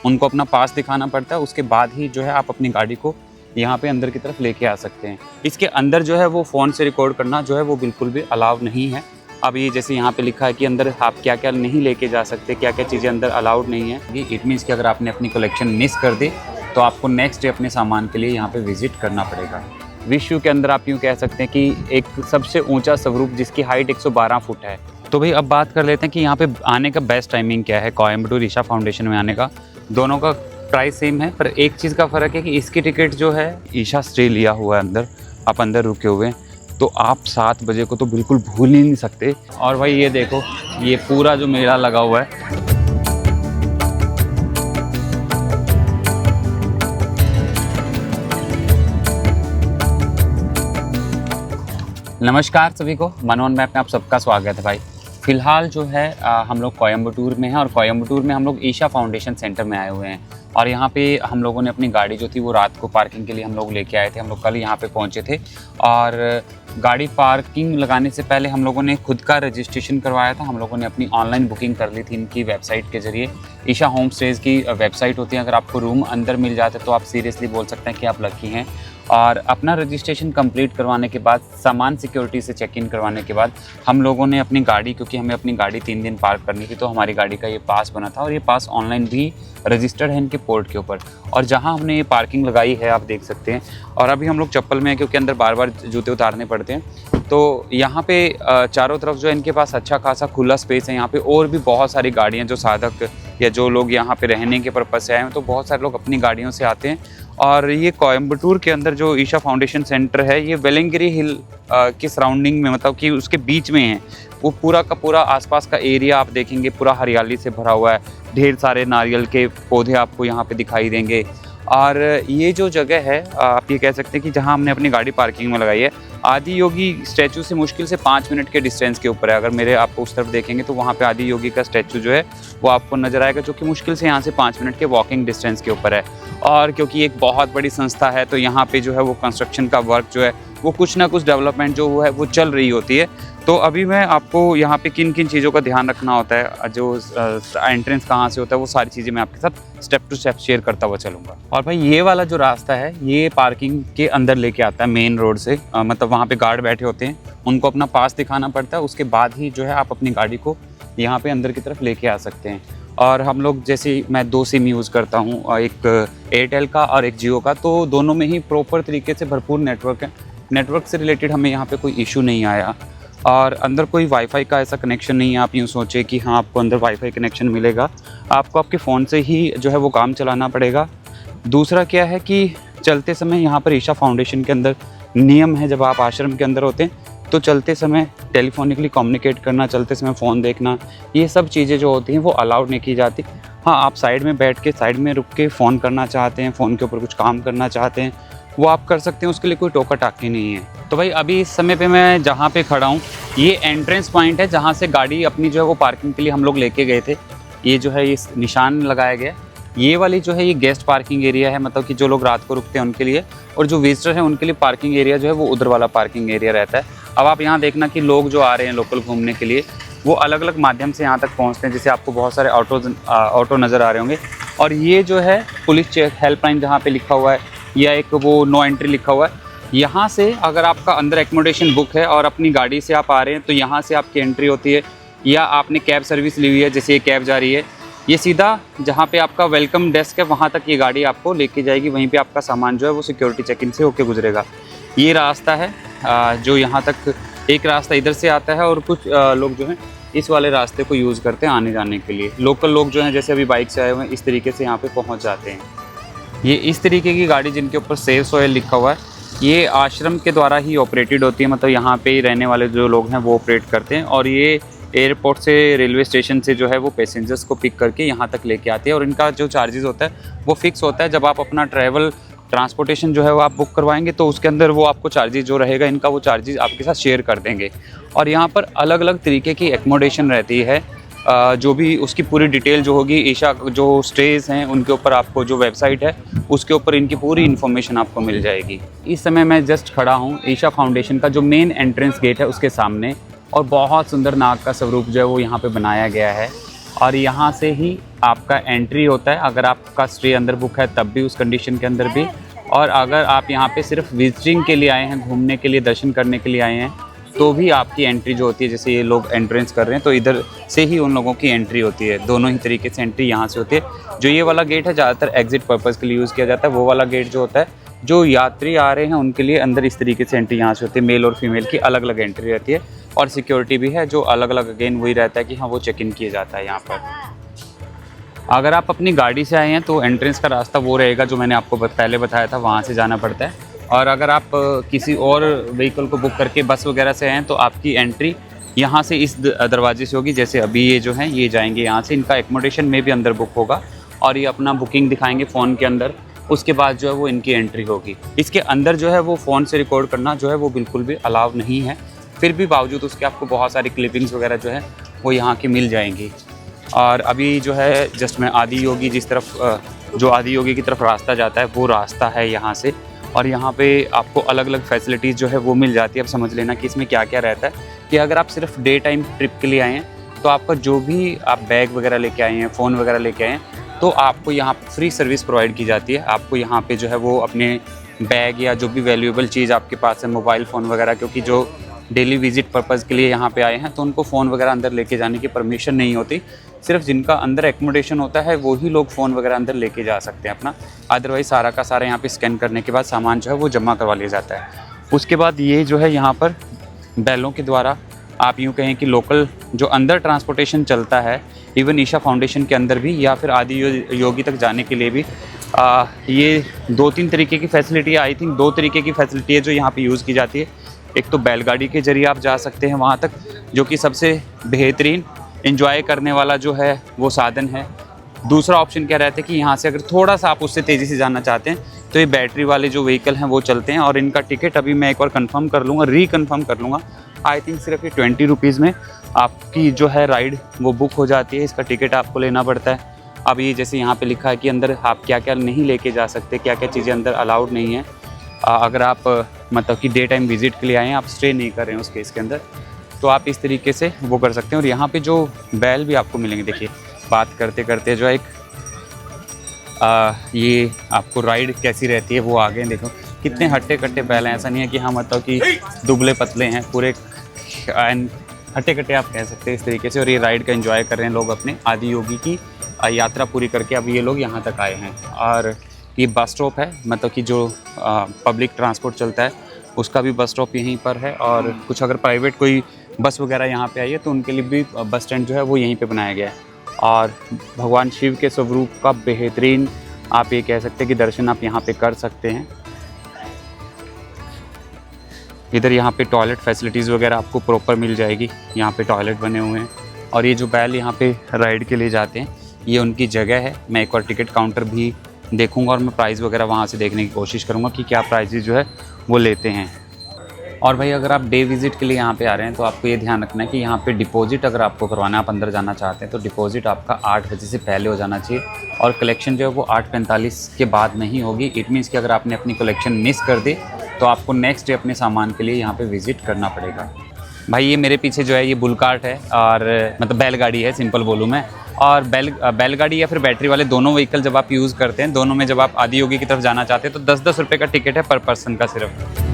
उनको अपना पास दिखाना पड़ता है, उसके बाद ही जो है आप अपनी गाड़ी को यहाँ पे अंदर की तरफ लेके आ सकते हैं। इसके अंदर जो है वो फ़ोन से रिकॉर्ड करना जो है वो बिल्कुल भी अलाउड नहीं है। अब ये जैसे यहाँ पे लिखा है कि अंदर आप क्या क्या नहीं लेके जा सकते, क्या क्या चीज़ें अंदर अलाउड नहीं है। ये इट मीन्स कि अगर आपने अपनी कलेक्शन मिस कर दी तो आपको नेक्स्ट डे अपने सामान के लिए यहाँ पे विज़िट करना पड़ेगा। विश्व के अंदर आप यूँ कह सकते हैं कि एक सबसे ऊँचा स्वरूप जिसकी हाइट 112 फुट है। तो भाई अब बात कर लेते हैं कि यहाँ पे आने का बेस्ट टाइमिंग क्या है कोयम्बटूर ईशा फाउंडेशन में आने का। दोनों का प्राइस सेम है, पर एक चीज़ का फ़र्क है कि इसकी टिकट जो है ईशा स्टे लिया हुआ है अंदर, आप अंदर रुके हुए हैं, तो आप 7 बजे को तो बिल्कुल भूल ही नहीं सकते। और भाई ये देखो, ये पूरा जो मेला लगा हुआ है, नमस्कार सभी को, मनोन मैप में आप सबका स्वागत है। भाई फ़िलहाल जो है हम लोग कोयम्बटूर में हैं और कोयम्बटूर में हम लोग ईशा फाउंडेशन सेंटर में आए हुए हैं। और यहाँ पे हम लोगों ने अपनी गाड़ी जो थी वो रात को पार्किंग के लिए हम लोग लेके आए थे। हम लोग कल यहाँ पे पहुँचे थे और गाड़ी पार्किंग लगाने से पहले हम लोगों ने खुद का रजिस्ट्रेशन करवाया था। हम लोगों ने अपनी ऑनलाइन बुकिंग कर ली थी इनकी वेबसाइट के ज़रिए। ईशा होम स्टेज़ की वेबसाइट होती है, अगर आपको रूम अंदर मिल जाते तो आप सीरियसली बोल सकते हैं कि आप लकी हैं। और अपना रजिस्ट्रेशन कंप्लीट करवाने के बाद, सामान सिक्योरिटी से चेक इन करवाने के बाद, हम लोगों ने अपनी गाड़ी, क्योंकि हमें अपनी गाड़ी 3 दिन पार्क करनी थी, तो हमारी गाड़ी का ये पास बना था और ये पास ऑनलाइन भी रजिस्टर्ड है इनके पोर्ट के ऊपर। और जहां हमने ये पार्किंग लगाई है आप देख सकते हैं। और अभी हम लोग चप्पल में हैं क्योंकि अंदर बार बार जूते उतारने पड़ते हैं। तो यहाँ पे चारों तरफ जो है इनके पास अच्छा खासा खुला स्पेस है। यहाँ पे और भी बहुत सारी गाड़ियाँ, जो साधक या जो लोग यहाँ पे रहने के पर्पज़ से आए हैं, तो बहुत सारे लोग अपनी गाड़ियों से आते हैं। और ये कोयम्बटूर के अंदर जो ईशा फाउंडेशन सेंटर है, ये वेलिंगगिरी हिल की सराउंडिंग में, मतलब कि उसके बीच में है। वो पूरा का पूरा आसपास का एरिया आप देखेंगे पूरा हरियाली से भरा हुआ है। ढेर सारे नारियल के पौधे आपको यहाँ पे दिखाई देंगे। और ये जो जगह है, आप ये कह सकते हैं कि जहाँ हमने अपनी गाड़ी पार्किंग में लगाई है, आदि योगी स्टैचू से मुश्किल से 5 मिनट के डिस्टेंस के ऊपर है। अगर मेरे आपको उस तरफ देखेंगे तो वहाँ पे आदि योगी का स्टैचू जो है वो आपको नज़र आएगा, जो कि मुश्किल से यहाँ से 5 मिनट के वॉकिंग डिस्टेंस के ऊपर है। और क्योंकि एक बहुत बड़ी संस्था है, तो यहाँ पे जो है वो कंस्ट्रक्शन का वर्क जो है वो कुछ ना कुछ डेवलपमेंट जो है वो चल रही होती है। तो अभी मैं आपको यहाँ पे किन किन चीज़ों का ध्यान रखना होता है, जो एंट्रेंस कहाँ से होता है, वो सारी चीज़ें मैं आपके साथ स्टेप टू स्टेप शेयर करता हुआ चलूँगा। और भाई ये वाला जो रास्ता है ये पार्किंग के अंदर लेके आता है मेन रोड से। मतलब वहाँ पे गार्ड बैठे होते हैं, उनको अपना पास दिखाना पड़ता है, उसके बाद ही जो है आप अपनी गाड़ी को यहाँ पे अंदर की तरफ लेके आ सकते हैं। और हम लोग, जैसे मैं 2 सिम यूज़ करता हूँ, एक एयरटेल का और एक जियो का, तो दोनों में ही प्रॉपर तरीके से भरपूर नेटवर्क है। नेटवर्क से रिलेटेड हमें यहाँ पे कोई इशू नहीं आया। और अंदर कोई वाईफाई का ऐसा कनेक्शन नहीं है, आप यूँ सोचें कि हाँ आपको अंदर वाईफाई कनेक्शन मिलेगा। आपको आपके फ़ोन से ही जो है वो काम चलाना पड़ेगा। दूसरा क्या है कि चलते समय यहाँ पर ईशा फाउंडेशन के अंदर नियम है, जब आप आश्रम के अंदर होते हैं तो चलते समय टेलीफोनिकली कम्युनिकेट करना, चलते समय फ़ोन देखना, ये सब चीज़ें जो होती हैं वो अलाउड नहीं की जाती। हाँ, आप साइड में बैठ के, साइड में रुक के फ़ोन करना चाहते हैं, फ़ोन के ऊपर कुछ काम करना चाहते हैं, वो आप कर सकते हैं, उसके लिए कोई टोका टाकी नहीं है। तो भाई अभी इस समय पे मैं जहाँ पे खड़ा हूँ, ये एंट्रेंस पॉइंट है जहाँ से गाड़ी अपनी जो है वो पार्किंग के लिए हम लोग लेके गए थे। ये जो है ये निशान लगाया गया। ये वाली जो है ये गेस्ट पार्किंग एरिया है, मतलब कि जो लोग रात को रुकते हैं उनके लिए, और जो विजिटर हैं उनके लिए पार्किंग एरिया जो है वो उधर वाला पार्किंग एरिया रहता है। अब आप यहाँ देखना कि लोग जो आ रहे हैं लोकल घूमने के लिए, वो अलग अलग माध्यम से यहाँ तक पहुँचते हैं। जैसे आपको बहुत सारे ऑटो नज़र आ रहे होंगे। और ये जो है पुलिस हेल्पलाइन जहाँ पे लिखा हुआ है, या एक वो नो एंट्री लिखा हुआ है, यहाँ से अगर आपका अंदर एकोमोडेशन बुक है और अपनी गाड़ी से आप आ रहे हैं तो यहाँ से आपकी एंट्री होती है। या आपने कैब सर्विस ली हुई है, जैसे ये कैब जा रही है, ये सीधा जहाँ पे आपका वेलकम डेस्क है वहाँ तक ये गाड़ी आपको लेके जाएगी। वहीं पे आपका सामान जो है वो सिक्योरिटी चेक इन से होके गुजरेगा। ये रास्ता है जो यहाँ तक, एक रास्ता इधर से आता है और कुछ लोग जो हैं इस वाले रास्ते को यूज़ करते हैं आने जाने के लिए। लोकल लोग जो हैं, जैसे अभी बाइक से आए हुए हैं, इस तरीके से यहाँ पे पहुँच जाते हैं। ये इस तरीके की गाड़ी जिनके ऊपर सेव सोयल लिखा हुआ है, ये आश्रम के द्वारा ही ऑपरेटेड होती है। मतलब यहाँ पे ही रहने वाले जो लोग हैं वो ऑपरेट करते हैं। और ये एयरपोर्ट से, रेलवे स्टेशन से जो है वो पैसेंजर्स को पिक करके यहाँ तक लेके आती है। और इनका जो चार्जेस होता है वो फिक्स होता है। जब आप अपना ट्रैवल ट्रांसपोर्टेशन जो है वो आप बुक करवाएंगे तो उसके अंदर वो आपको चार्जेस जो रहेगा, इनका वो चार्जेस आपके साथ शेयर कर देंगे। और यहाँ पर अलग अलग तरीके की एकोमोडेशन रहती है। जो भी उसकी पूरी डिटेल जो होगी, ईशा जो स्टेज़ हैं उनके ऊपर आपको जो वेबसाइट है उसके ऊपर इनकी पूरी इन्फॉर्मेशन आपको मिल जाएगी। इस समय मैं जस्ट खड़ा हूँ ईशा फाउंडेशन का जो मेन एंट्रेंस गेट है उसके सामने। और बहुत सुंदर नाग का स्वरूप जो है वो यहाँ पे बनाया गया है। और यहाँ से ही आपका एंट्री होता है, अगर आपका स्टे अंदर बुक है तब भी उस कंडीशन के अंदर भी, और अगर आप यहाँ पे सिर्फ विजिटिंग के लिए आए हैं, घूमने के लिए, दर्शन करने के लिए आए हैं, तो भी आपकी एंट्री जो होती है, जैसे ये लोग एंट्रेंस कर रहे हैं तो इधर से ही उन लोगों की एंट्री होती है। दोनों ही तरीके से एंट्री यहाँ से होती है। जो ये वाला गेट है ज़्यादातर एग्जिट पर्पज़ के लिए यूज़ किया जाता है। वो वाला गेट जो होता है, जो यात्री आ रहे हैं उनके लिए अंदर इस तरीके से एंट्री यहाँ से होती है। मेल और फीमेल की अलग अलग एंट्री रहती है, और सिक्योरिटी भी है जो अलग अलग, अगेन वही रहता है कि हाँ वो चेक इन किया जाता है यहाँ पर। अगर आप अपनी गाड़ी से आए हैं तो एंट्रेंस का रास्ता वो रहेगा जो मैंने आपको पहले बताया था, वहाँ से जाना पड़ता है। और अगर आप किसी और व्हीकल को बुक करके बस वगैरह से आए हैं तो आपकी एंट्री यहाँ से इस दरवाजे से होगी। जैसे अभी ये जो हैं ये जाएंगे यहाँ से, इनका एकोमोडेशन में भी अंदर बुक होगा, और ये अपना बुकिंग दिखाएंगे फ़ोन के अंदर। उसके बाद जो है वो इनकी एंट्री होगी। इसके अंदर जो है वो फ़ोन से रिकॉर्ड करना जो है वो बिल्कुल भी अलाउ नहीं है। फिर भी बावजूद उसके आपको बहुत सारी क्लिपिंग्स वगैरह जो है वो यहाँ की मिल जाएंगी। और अभी जो है जस्ट मैं आदि योगी जिस तरफ, जो आदि योगी की तरफ रास्ता जाता है वो रास्ता है यहाँ से। और यहाँ पे आपको अलग अलग फैसिलिटीज़ जो है वो मिल जाती है। अब समझ लेना कि इसमें क्या क्या रहता है, कि अगर आप सिर्फ डे टाइम ट्रिप के लिए आए हैं तो आपका जो भी आप बैग वगैरह लेके आए हैं, फ़ोन वगैरह लेके आए हैं, तो आपको यहाँ फ्री सर्विस प्रोवाइड की जाती है। आपको यहाँ पे जो है वो अपने बैग या जो भी वैल्यूएबल चीज़ आपके पास है, मोबाइल फ़ोन वगैरह, क्योंकि जो डेली विजिट पर्पज़ के लिए यहाँ पे आए हैं तो उनको फ़ोन वगैरह अंदर लेके जाने की परमिशन नहीं होती। सिर्फ जिनका अंदर एकोमोडेशन होता है वही लोग फ़ोन वगैरह अंदर लेके जा सकते हैं अपना। अदरवाइज़ सारा का सारा यहाँ पे स्कैन करने के बाद सामान जो है वो जमा करवा लिया जाता है। उसके बाद ये जो है यहाँ पर बैलों के द्वारा, आप यूँ कहें कि लोकल जो अंदर ट्रांसपोर्टेशन चलता है, इवन ईशा फाउंडेशन के अंदर भी या फिर आदि योगी तक जाने के लिए भी ये 2-3 तरीके की फैसिलिटी है। आई थिंक 2 तरीके की फैसिलिटी है जो यहाँ पे यूज़ की जाती है। एक तो बैलगाड़ी के ज़रिए आप जा सकते हैं वहाँ तक, जो कि सबसे बेहतरीन एंजॉय करने वाला जो है वो साधन है। दूसरा ऑप्शन क्या रहता है कि यहाँ से अगर थोड़ा सा आप उससे तेज़ी से जाना चाहते हैं तो ये बैटरी वाले जो व्हीकल हैं वो चलते हैं, और इनका टिकट अभी मैं एक बार कंफर्म कर लूँगा, रीकन्फर्म कर लूँगा। आई थिंक सिर्फ ये 20 रुपीज़ में आपकी जो है राइड वो बुक हो जाती है। इसका टिकट आपको लेना पड़ता है। अब ये जैसे यहाँ पे लिखा है कि अंदर आप क्या क्या नहीं लेके जा सकते, क्या क्या चीज़ें अंदर अलाउड नहीं है। अगर आप मतलब कि डे टाइम विज़िट के लिए आए हैं, आप स्टे नहीं कर रहे हैं उस केस के अंदर, तो आप इस तरीके से वो कर सकते हैं। और यहाँ पे जो बैल भी आपको मिलेंगे, देखिए बात करते करते जो एक ये आपको राइड कैसी रहती है वो आगे देखो, कितने हट्टे कट्टे बैल हैं। ऐसा नहीं है कि हाँ मतलब कि दुबले पतले हैं, पूरे हट्टे कट्टे आप कह सकते हैं इस तरीके से। और ये राइड का एंजॉय कर रहे हैं लोग अपने आदि योगी की यात्रा पूरी करके। अब ये लोग यहाँ तक आए हैं, और ये बस स्टॉप है, मतलब कि जो पब्लिक ट्रांसपोर्ट चलता है उसका भी बस स्टॉप यहीं पर है। और कुछ अगर प्राइवेट कोई बस वगैरह यहाँ पे आई है तो उनके लिए भी बस स्टैंड जो है वो यहीं पे बनाया गया है। और भगवान शिव के स्वरूप का बेहतरीन आप ये कह सकते हैं कि दर्शन आप यहाँ पे कर सकते हैं। इधर यहाँ पे टॉयलेट फैसिलिटीज़ वगैरह आपको प्रॉपर मिल जाएगी, यहाँ पे टॉयलेट बने हुए हैं। और ये जो बैल यहाँ पे राइड के लिए जाते हैं ये उनकी जगह है। मैं एक बार टिकट काउंटर भी देखूंगा और मैं प्राइस वगैरह वहाँ से देखने की कोशिश करूँगा कि क्या प्राइजेज जो है वो लेते हैं। और भाई अगर आप डे विज़िट के लिए यहाँ पे आ रहे हैं तो आपको ये ध्यान रखना है कि यहाँ पे डिपॉजिट अगर आपको करवाना है, आप अंदर जाना चाहते हैं तो डिपॉजिट आपका 8 बजे से पहले हो जाना चाहिए, और कलेक्शन जो है वो 8:45 के बाद नहीं होगी। इट मीन्स कि अगर आपने अपनी कलेक्शन मिस कर दी तो आपको नेक्स्ट डे अपने सामान के लिए यहाँ पे विज़िट करना पड़ेगा। भाई ये मेरे पीछे जो है ये बुल कार्ट है, और मतलब बैलगाड़ी है, सिंपल बोलूँ मैं। और बैलगाड़ी या फिर बैटरी वाले दोनों व्हीकल जब आप यूज़ करते हैं, दोनों में जब आप आदि योगी की तरफ जाना चाहते हैं तो 10-10 रुपये का टिकट है पर पर्सन का सिर्फ।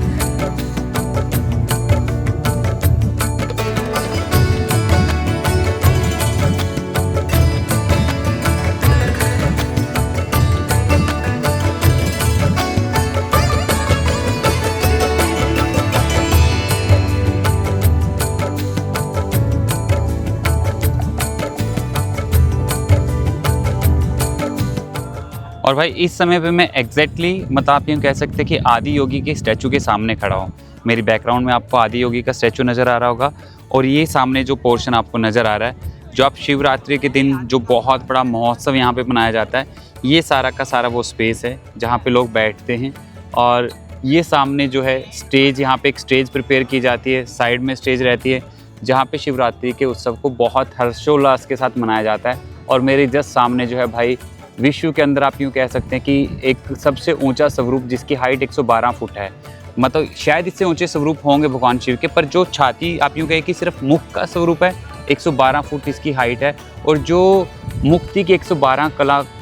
और भाई इस समय पे मैं एग्जैक्टली मतलब आप यूँ कह सकते हैं कि आदि योगी के स्टैचू के सामने खड़ा हूँ। मेरी बैकग्राउंड में आपको आदि योगी का स्टैचू नज़र आ रहा होगा, और ये सामने जो पोर्शन आपको नज़र आ रहा है, जो आप शिवरात्रि के दिन जो बहुत बड़ा महोत्सव यहाँ पे मनाया जाता है, ये सारा का सारा वो स्पेस है जहाँ पे लोग बैठते हैं। और ये सामने जो है स्टेज, यहाँ पे एक स्टेज प्रिपेयर की जाती है, साइड में स्टेज रहती है जहाँ पे शिवरात्रि के उत्सव को बहुत हर्षोल्लास के साथ मनाया जाता है। और मेरे जस्ट सामने जो है भाई विश्व के अंदर आप यूँ कह सकते हैं कि एक सबसे ऊंचा स्वरूप जिसकी हाइट 112 फुट है, मतलब शायद इससे ऊंचे स्वरूप होंगे भगवान शिव के, पर जो छाती आप यूँ कहें कि सिर्फ मुख का स्वरूप है 112 फुट इसकी हाइट है और जो मुक्ति की 112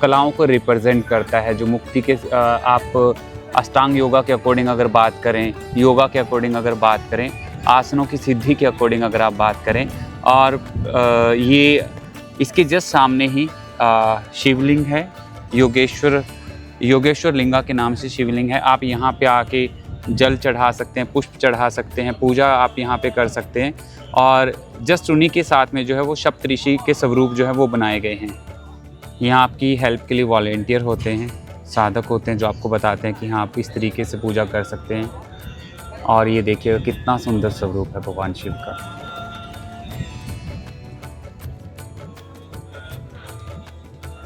कलाओं को रिप्रेजेंट करता है। जो मुक्ति के आप अष्टांग योगा के अकॉर्डिंग अगर बात करें, योगा के अकॉर्डिंग अगर बात करें, आसनों की सिद्धि के अकॉर्डिंग अगर आप बात करें, और ये इसके जस्ट सामने ही शिवलिंग है, योगेश्वर लिंगा के नाम से शिवलिंग है। आप यहाँ पे आके जल चढ़ा सकते हैं, पुष्प चढ़ा सकते हैं, पूजा आप यहाँ पे कर सकते हैं। और जस्ट उन्हीं के साथ में जो है वो सप्तऋषि के स्वरूप जो है वो बनाए गए हैं। यहाँ आपकी हेल्प के लिए वॉलेंटियर होते हैं, साधक होते हैं जो आपको बताते हैं कि हाँ आप इस तरीके से पूजा कर सकते हैं। और ये देखिए कितना सुंदर स्वरूप है भगवान शिव का।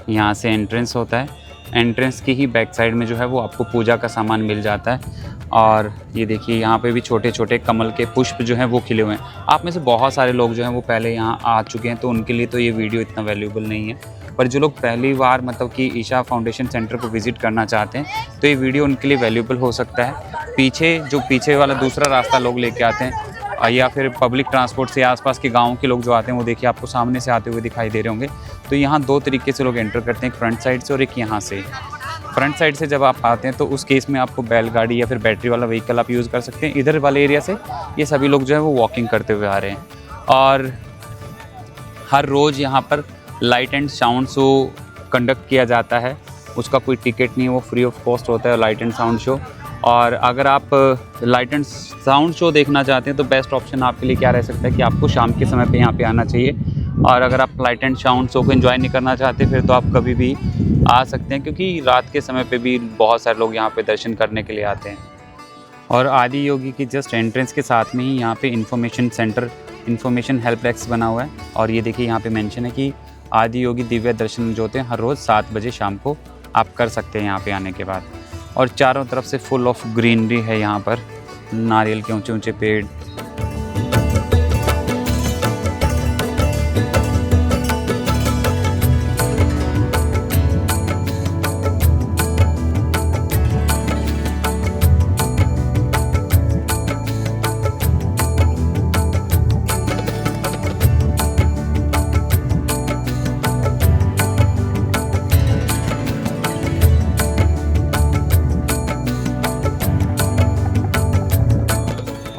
यहाँ से एंट्रेंस होता है, एंट्रेंस की ही बैक साइड में जो है वो आपको पूजा का सामान मिल जाता है। और ये देखिए यहाँ पे भी छोटे छोटे कमल के पुष्प जो हैं वो खिले हुए हैं। आप में से बहुत सारे लोग जो हैं वो पहले यहाँ आ चुके हैं, तो उनके लिए तो ये वीडियो इतना वैल्यूएबल नहीं है। पर जो लोग पहली बार मतलब कि ईशा फाउंडेशन सेंटर को विज़िट करना चाहते हैं तो ये वीडियो उनके लिए वैल्यूएबल हो सकता है। पीछे वाला दूसरा रास्ता लोग लेके आते हैं या फिर पब्लिक ट्रांसपोर्ट से आसपास के गाँव के लोग जो आते हैं वो देखिए आपको सामने से आते हुए दिखाई दे रहे होंगे। तो यहाँ दो तरीके से लोग एंटर करते हैं, एक फ्रंट साइड से और एक यहाँ से। फ्रंट साइड से जब आप आते हैं तो उस केस में आपको बैलगाड़ी या फिर बैटरी वाला व्हीकल आप यूज़ कर सकते हैं। इधर वाले एरिया से ये सभी लोग जो है वो वॉकिंग करते हुए आ रहे हैं। और हर रोज़ यहाँ पर light and sound show conduct किया जाता है, उसका कोई टिकट नहीं, वो फ्री ऑफ कॉस्ट होता है लाइट एंड साउंड शो। और अगर आप लाइट एंड साउंड शो देखना चाहते हैं तो बेस्ट ऑप्शन आपके लिए क्या रह सकता है कि आपको शाम के समय पे यहाँ पे आना चाहिए। और अगर आप लाइट एंड साउंड शो को एंजॉय नहीं करना चाहते फिर तो आप कभी भी आ सकते हैं, क्योंकि रात के समय पे भी बहुत सारे लोग यहाँ पे दर्शन करने के लिए आते हैं। और आदि योगी की जस्ट एंट्रेंस के साथ में ही यहाँ पे information centre, information help desk बना हुआ है। और ये देखिए यहाँ पे मेंशन है कि आदि योगी दिव्य दर्शन जो होते हैं हर रोज़ 7 बजे शाम को आप कर सकते हैं यहाँ पे आने के बाद। और चारों तरफ से फुल ऑफ ग्रीनरी है यहाँ पर, नारियल के ऊंचे ऊंचे पेड़।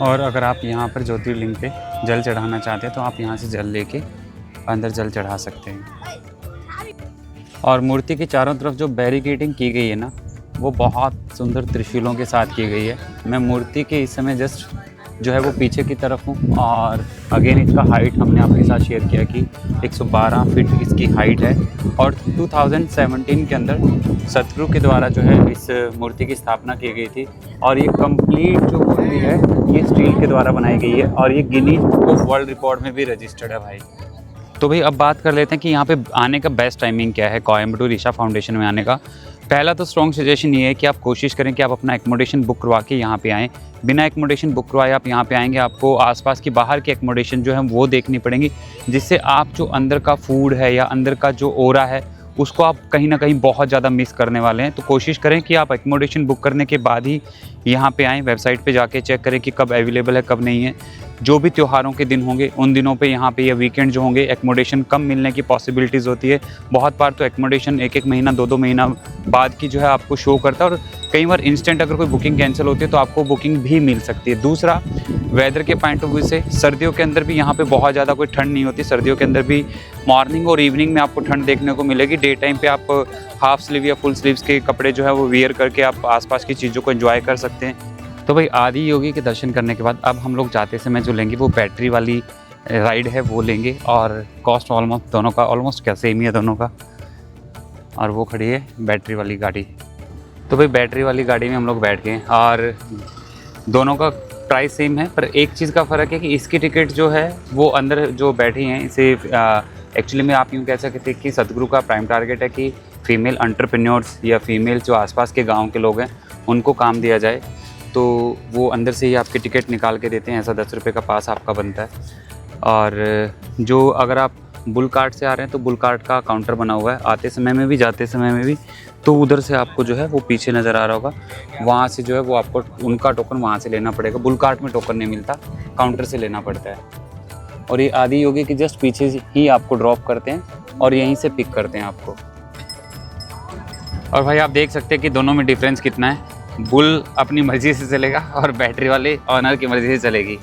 और अगर आप यहाँ पर ज्योतिर्लिंग पे जल चढ़ाना चाहते हैं तो आप यहाँ से जल लेके अंदर जल चढ़ा सकते हैं। और मूर्ति के चारों तरफ जो बैरिकेडिंग की गई है ना वो बहुत सुंदर त्रिशूलों के साथ की गई है। मैं मूर्ति के इस समय जस्ट जो है वो पीछे की तरफ हूँ। और अगेन इसका हाइट हमने आपके साथ शेयर किया कि 112 फीट इसकी हाइट है। और 2017 के अंदर सतगुरु के द्वारा जो है इस मूर्ति की स्थापना की गई थी। और ये कंप्लीट जो मूर्ति है ये स्टील के द्वारा बनाई गई है और ये Guinness book of world record में भी रजिस्टर्ड है भाई। तो भाई अब बात कर लेते हैं कि यहाँ पे आने का बेस्ट टाइमिंग क्या है कोयम्बटूर ईशा फाउंडेशन में आने का। पहला तो स्ट्रॉन्ग सजेशन ये है कि आप कोशिश करें कि आप अपना एकोमोडेशन बुक करवा के यहाँ पे आएँ। बिना एकोमोडेशन बुक करवाए आप यहाँ पे आएंगे, आपको आसपास की बाहर की एकोमोडेशन जो है वो देखनी पड़ेंगी, जिससे आप जो अंदर का फूड है या अंदर का जो ओरा है उसको आप कहीं ना कहीं बहुत ज़्यादा मिस करने वाले हैं। तो कोशिश करें कि आप एकोमोडेशन बुक करने के बाद ही यहाँ पे आएँ। वेबसाइट पे जाके चेक करें कि कब अवेलेबल है कब नहीं है। जो भी त्योहारों के दिन होंगे उन दिनों पे यहाँ पे या वीकेंड जो होंगे एकोमोडेशन कम मिलने की पॉसिबिलिटीज़ होती है। बहुत बार तो एकोमोडेशन एक महीना 2 महीना बाद की जो है आपको शो करता है। और कई बार इंस्टेंट अगर कोई बुकिंग कैंसिल होती है तो आपको बुकिंग भी मिल सकती है। दूसरा, वेदर के पॉइंट ऑफ व्यू से सर्दियों के अंदर भी यहाँ पे बहुत ज़्यादा कोई ठंड नहीं होती। सर्दियों के अंदर भी मॉर्निंग और इवनिंग में आपको ठंड देखने को मिलेगी। डे टाइम पे आप हाफ स्लीव या फुल स्लीव्स के कपड़े जो है वो वियर करके आप आसपास की चीज़ों को एंजॉय कर सकते हैं। तो भाई आदि योगी के दर्शन करने के बाद अब हम लोग जाते समय जो लेंगे वो बैटरी वाली राइड है वो लेंगे। और कॉस्ट ऑलमोस्ट दोनों का ऑलमोस्ट क्या सेम ही है दोनों का। और वो खड़ी है बैटरी वाली गाड़ी। तो भाई बैटरी वाली गाड़ी में हम लोग बैठ गए और दोनों का प्राइस सेम है, पर एक चीज़ का फ़र्क है कि इसकी टिकट जो है वो अंदर जो बैठी हैं इसे एक्चुअली में आप यूँ कह सकते हैं कि सतगुरु का प्राइम टारगेट है कि फ़ीमेल एंटरप्रेन्योर्स या फीमेल जो आसपास के गांव के लोग हैं उनको काम दिया जाए। तो वो अंदर से ही आपकी टिकट निकाल के देते हैं, ऐसा 10 रुपये का पास आपका बनता है। और जो अगर आप बुल कार्ट से आ रहे हैं तो बुल कार्ट का काउंटर बना हुआ है, आते समय में भी जाते समय में भी। तो उधर से आपको जो है वो पीछे नज़र आ रहा होगा, वहाँ से जो है वो आपको उनका टोकन वहाँ से लेना पड़ेगा। बुल कार्ट में टोकन नहीं मिलता, काउंटर से लेना पड़ता है। और ये आदि योगी के जस्ट पीछे ही आपको ड्रॉप करते हैं और यहीं से पिक करते हैं आपको। और भाई आप देख सकते हैं कि दोनों में डिफरेंस कितना है। बुल अपनी मर्ज़ी से चलेगा और बैटरी वाले ऑनर की मर्ज़ी से चलेगी।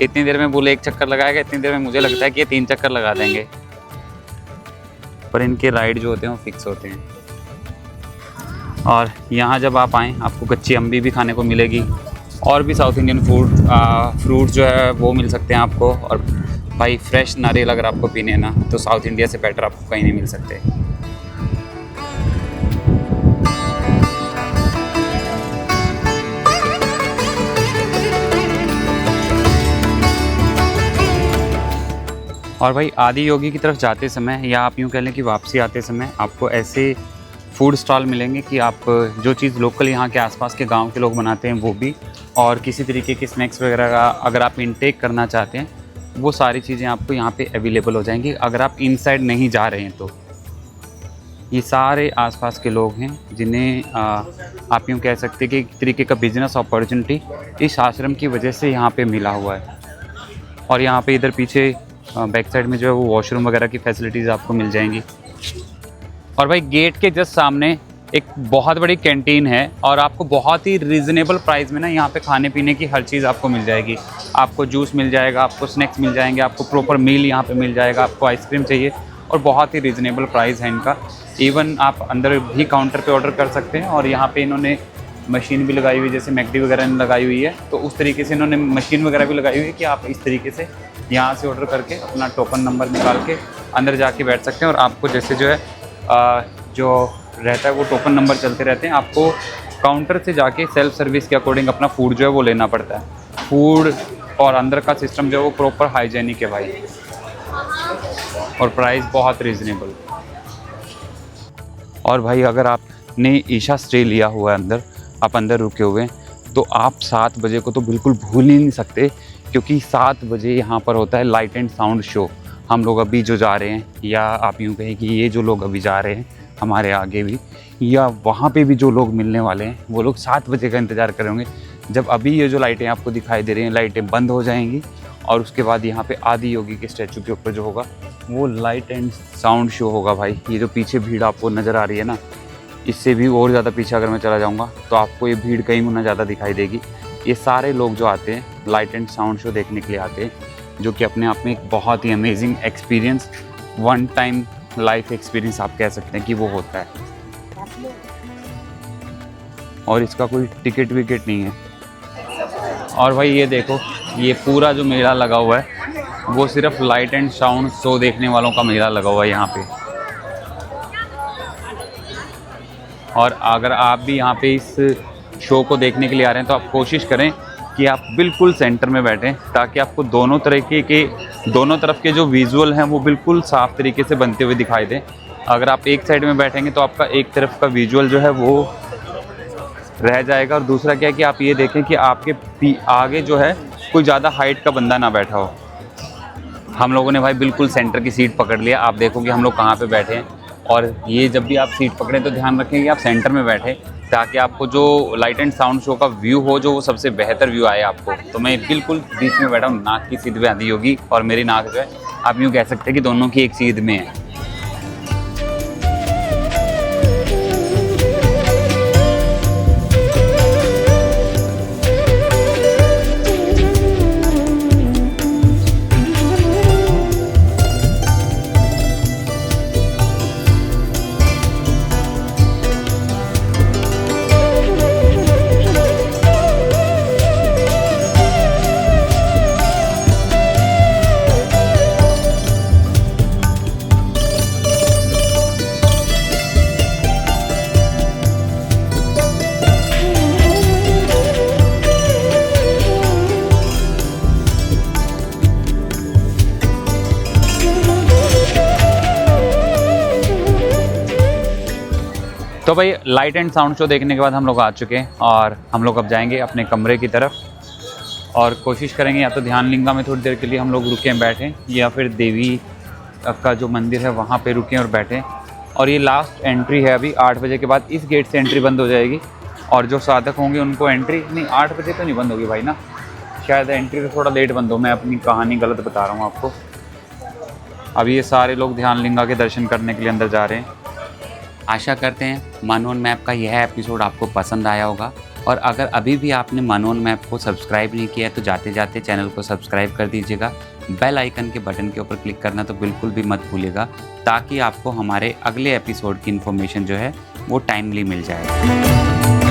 इतनी देर में बुल 1 चक्कर लगाएगा, इतनी देर में मुझे लगता है कि ये 3 चक्कर लगा देंगे, पर इनके राइड जो होते हैं वो फिक्स होते हैं। और यहाँ जब आप आएँ आपको कच्ची अम्बी भी खाने को मिलेगी और भी साउथ इंडियन फ्रूट जो है वो मिल सकते हैं आपको। और भाई फ्रेश नारियल अगर आपको पीने हैं ना तो साउथ इंडिया से बेटर आपको कहीं नहीं मिल सकते। और भाई आदि योगी की तरफ जाते समय या आप यूँ कह लें कि वापसी आते समय आपको ऐसे फूड स्टॉल मिलेंगे कि आप जो चीज़ लोकल यहाँ के आसपास के गांव के लोग बनाते हैं वो भी, और किसी तरीके के स्नैक्स वगैरह का अगर आप इनटेक करना चाहते हैं वो सारी चीज़ें आपको यहाँ पे अवेलेबल हो जाएंगी अगर आप इनसाइड नहीं जा रहे हैं तो। ये सारे आसपास के लोग हैं जिन्हें आप यूँ कह सकते हैं कि एक तरीके का बिजनेस अपॉर्चुनिटी इस आश्रम की वजह से यहाँ पे मिला हुआ है। और यहाँ पे इधर पीछे बैक साइड में जो है वो वॉशरूम वगैरह की फैसिलिटीज़ आपको मिल जाएंगी। और भाई गेट के जस्ट सामने एक बहुत बड़ी कैंटीन है और आपको बहुत ही रीज़नेबल प्राइस में ना यहाँ पे खाने पीने की हर चीज़ आपको मिल जाएगी। आपको जूस मिल जाएगा, आपको स्नैक्स मिल जाएंगे, आपको प्रॉपर मील यहाँ पे मिल जाएगा, आपको आइसक्रीम चाहिए और बहुत ही रीज़नेबल प्राइस है इनका। इवन आप अंदर भी काउंटर पे ऑर्डर कर सकते हैं। और यहाँ पे इन्होंने मशीन भी लगाई हुई है, जैसे मैकडी वगैरह लगाई हुई है, तो उस तरीके से इन्होंने मशीन वगैरह भी लगाई हुई है कि आप इस तरीके से यहाँ से ऑर्डर करके अपना टोकन नंबर निकाल के अंदर जाके बैठ सकते हैं। और आपको जैसे जो है जो रहता है वो टोकन नंबर चलते रहते हैं। आपको काउंटर से जाके सेल्फ सर्विस के अकॉर्डिंग अपना फूड जो है वो लेना पड़ता है। फूड और अंदर का सिस्टम जो है वो प्रॉपर हाइजेनिक है भाई, और प्राइस बहुत रीज़नेबल। और भाई अगर आपने ईशा स्टे लिया हुआ है अंदर, आप अंदर रुके हुए हैं, तो आप 7 बजे को तो बिल्कुल भूल ही नहीं सकते, क्योंकि 7 बजे यहाँ पर होता है लाइट एंड साउंड शो। हम लोग अभी जो जा रहे हैं, या आप यूँ कहें कि ये जो लोग अभी जा रहे हैं हमारे आगे भी, या वहाँ पे भी जो लोग मिलने वाले हैं, वो लोग 7 बजे का इंतज़ार कर रहे होंगे। जब अभी ये जो लाइटें आपको दिखाई दे रही हैं, लाइटें बंद हो जाएंगी और उसके बाद यहाँ पे आदि योगी के स्टैचू के ऊपर जो होगा वो लाइट एंड साउंड शो होगा भाई। ये जो पीछे भीड़ आपको नज़र आ रही है ना, इससे भी और ज़्यादा पीछे अगर मैं चला जाऊँगा तो आपको ये भीड़ कई गुना ज़्यादा दिखाई देगी। ये सारे लोग जो आते हैं लाइट एंड साउंड शो देखने के लिए आते हैं, जो कि अपने आप में एक बहुत ही amazing experience, one time life experience आप कह सकते हैं कि वो होता है। और इसका कोई टिकट विकेट नहीं है। और भाई ये देखो, ये पूरा जो मेला लगा हुआ है वो सिर्फ लाइट एंड साउंड शो देखने वालों का मेला लगा हुआ है यहाँ पे। और अगर आप भी यहाँ पे इस शो को देखने के लिए आ रहे हैं तो आप कोशिश करें कि आप बिल्कुल सेंटर में बैठें, ताकि आपको दोनों तरफ के जो विजुअल हैं वो बिल्कुल साफ़ तरीके से बनते हुए दिखाई दें। अगर आप एक साइड में बैठेंगे तो आपका एक तरफ का विजुअल जो है वो रह जाएगा। और दूसरा क्या है कि आप ये देखें कि आपके आगे जो है कोई ज़्यादा हाइट का बंदा ना बैठा हो। हम लोगों ने भाई बिल्कुल सेंटर की सीट पकड़ लिया। आप देखो कि हम लोग कहाँ पे बैठे हैं। और ये जब भी आप सीट पकड़ें तो ध्यान रखें कि आप सेंटर में बैठें, ताकि आपको जो लाइट एंड साउंड शो का व्यू हो, जो वो सबसे बेहतर व्यू आए आपको। तो मैं बिल्कुल बीच में बैठा हूँ, नाक की सीध पे आदि योगी और मेरी नाक जो है आप यूँ कह सकते हैं कि दोनों की एक सीध में है। तो भाई लाइट एंड साउंड शो देखने के बाद हम लोग आ चुके हैं और हम लोग अब जाएंगे अपने कमरे की तरफ। और कोशिश करेंगे या तो ध्यानलिंगा में थोड़ी देर के लिए हम लोग रुकें बैठें, या फिर देवी का जो मंदिर है वहाँ पे रुकें और बैठें। और ये लास्ट एंट्री है अभी 8 बजे के बाद इस गेट से एंट्री बंद हो जाएगी। और जो साधक होंगे उनको एंट्री नहीं, 8 बजे तो नहीं बंद होगी भाई ना, शायद एंट्री तो थोड़ा लेट बंद हो, मैं अपनी कहानी गलत बता रहा हूँ आपको। अभी ये सारे लोग ध्यानलिंगा के दर्शन करने के लिए अंदर जा रहे हैं। आशा करते हैं मनोन मैप का यह एपिसोड आपको पसंद आया होगा, और अगर अभी भी आपने मनोन मैप को सब्सक्राइब नहीं किया है तो जाते जाते चैनल को सब्सक्राइब कर दीजिएगा। बेल आइकन के बटन के ऊपर क्लिक करना तो बिल्कुल भी मत भूलिएगा, ताकि आपको हमारे अगले एपिसोड की इन्फॉर्मेशन जो है वो टाइमली मिल जाए।